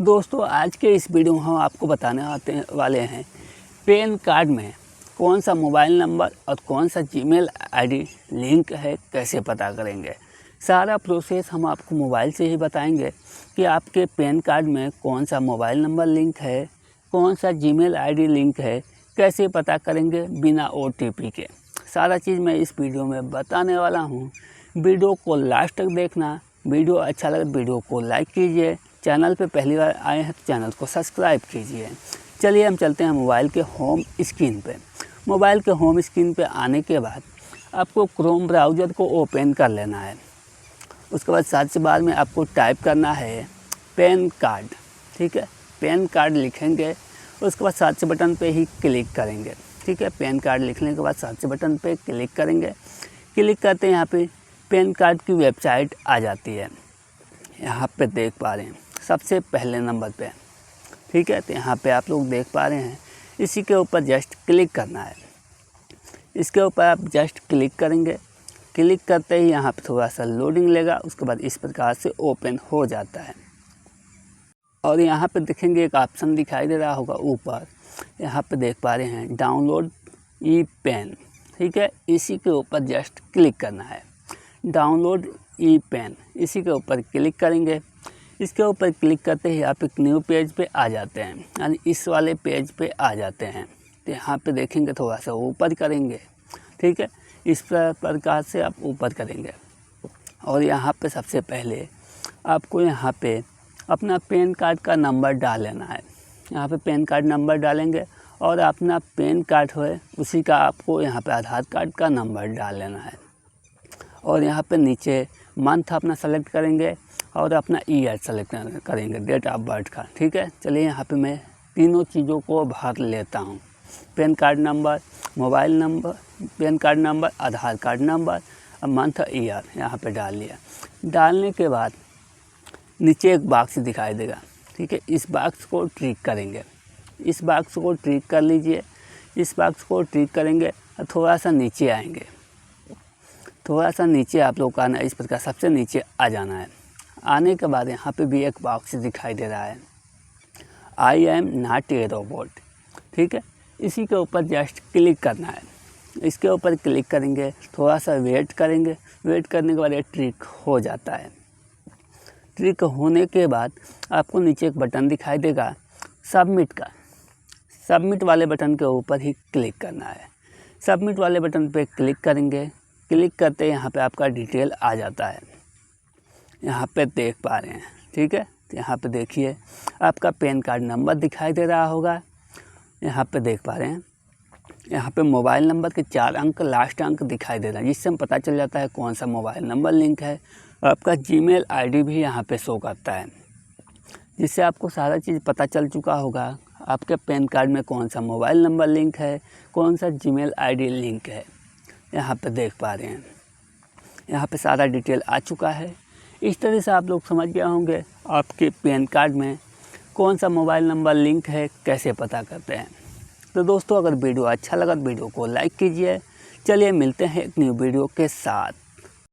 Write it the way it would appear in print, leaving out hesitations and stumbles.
दोस्तों आज के इस वीडियो में हम आपको बताने वाले हैं पैन कार्ड में कौन सा मोबाइल नंबर और कौन सा जीमेल आईडी लिंक है, कैसे पता करेंगे। सारा प्रोसेस हम आपको मोबाइल से ही बताएंगे कि आपके पैन कार्ड में कौन सा मोबाइल नंबर लिंक है, कौन सा जीमेल आईडी लिंक है, कैसे पता करेंगे बिना OTP के। सारा चीज़ मैं इस वीडियो में बताने वाला हूँ। वीडियो को लास्ट तक देखना। वीडियो अच्छा लगे वीडियो को लाइक कीजिए। चैनल पे पहली बार आए हैं तो चैनल को सब्सक्राइब कीजिए। चलिए हम चलते हैं मोबाइल के होम स्क्रीन पे। मोबाइल के होम स्क्रीन पे आने के बाद आपको क्रोम ब्राउज़र को ओपन कर लेना है। उसके बाद सर्च बार में आपको टाइप करना है पैन कार्ड। ठीक है, पैन कार्ड लिखेंगे, उसके बाद सर्च बटन पे ही क्लिक करेंगे। ठीक है, पैन कार्ड लिखने के बाद सर्च बटन पे क्लिक करेंगे। क्लिक करते हैं यहाँ पे पैन कार्ड की वेबसाइट आ जाती है। यहाँ पे देख पा रहे हैं सबसे पहले नंबर पे। ठीक है, तो यहाँ पे आप लोग देख पा रहे हैं, इसी के ऊपर जस्ट क्लिक करना है। इसके ऊपर आप जस्ट क्लिक करेंगे। क्लिक करते ही यहाँ पे थोड़ा सा लोडिंग लेगा, उसके बाद इस प्रकार से ओपन हो जाता है। और यहाँ पे देखेंगे एक ऑप्शन दिखाई दे रहा होगा ऊपर, यहाँ पे देख पा रहे हैं डाउनलोड ई पेन। ठीक है, इसी के ऊपर जस्ट क्लिक करना है, डाउनलोड ई पेन। इसी के ऊपर क्लिक करेंगे। इसके ऊपर क्लिक करते ही आप एक न्यू पेज पे आ जाते हैं, यानी इस वाले पेज पे आ जाते हैं। तो यहाँ पे देखेंगे थोड़ा सा ऊपर करेंगे। ठीक है, इस प्रकार से आप ऊपर करेंगे और यहाँ पे सबसे पहले आपको यहाँ पे अपना पैन कार्ड का नंबर डाल लेना है। यहाँ पे पैन कार्ड नंबर डालेंगे और अपना पैन कार्ड है उसी का आपको यहाँ पे आधार कार्ड का नंबर डाल लेना है। और यहाँ पे नीचे मंथ अपना सेलेक्ट करेंगे और अपना ईयर सेलेक्ट करेंगे, डेट ऑफ बर्थ का। ठीक है, चलिए यहाँ पे मैं तीनों चीज़ों को भर लेता हूँ। PAN card number, mobile number, PAN card number, Aadhaar card number और मंथ ईयर यहाँ पे डाल लिया। डालने के बाद नीचे एक बॉक्स दिखाई देगा। ठीक है, इस बॉक्स को ट्रिक करेंगे। इस बॉक्स को ट्रिक कर लीजिए। इस बॉक्स को ट्रिक करेंगे और थोड़ा सा नीचे आएंगे। थोड़ा सा नीचे आप लोग का आना, इस प्रकार सबसे नीचे आ जाना है। आने के बाद यहाँ पे भी एक बॉक्स दिखाई दे रहा है, I am not a robot. ठीक है, इसी के ऊपर जस्ट क्लिक करना है। इसके ऊपर क्लिक करेंगे, थोड़ा सा वेट करेंगे। वेट करने के बाद ये ट्रिक हो जाता है। ट्रिक होने के बाद आपको नीचे एक बटन दिखाई देगा सबमिट का। सबमिट वाले बटन के ऊपर ही क्लिक करना है। सबमिट वाले बटन पे क्लिक करेंगे। क्लिक करते यहाँ पे आपका डिटेल आ जाता है। यहाँ पे देख पा रहे हैं। ठीक है, तो यहाँ पे देखिए आपका पैन कार्ड नंबर दिखाई दे रहा होगा। यहाँ पे देख पा रहे हैं, यहाँ पे मोबाइल नंबर के 4 अंक लास्ट अंक दिखाई दे रहा है, जिससे हम पता चल जाता है कौन सा मोबाइल नंबर लिंक है। और आपका जीमेल आईडी भी यहाँ पे शो करता है, जिससे आपको सारा चीज़ पता चल चुका होगा आपके पैन कार्ड में कौन सा मोबाइल नंबर लिंक है, कौन सा जीमेल आईडी लिंक है। यहाँ पे देख पा रहे हैं, यहाँ पे सारा डिटेल आ चुका है। इस तरह से आप लोग समझ गए होंगे आपके पैन कार्ड में कौन सा मोबाइल नंबर लिंक है, कैसे पता करते हैं। तो दोस्तों अगर वीडियो अच्छा लगा तो वीडियो को लाइक कीजिए। चलिए मिलते हैं एक न्यू वीडियो के साथ।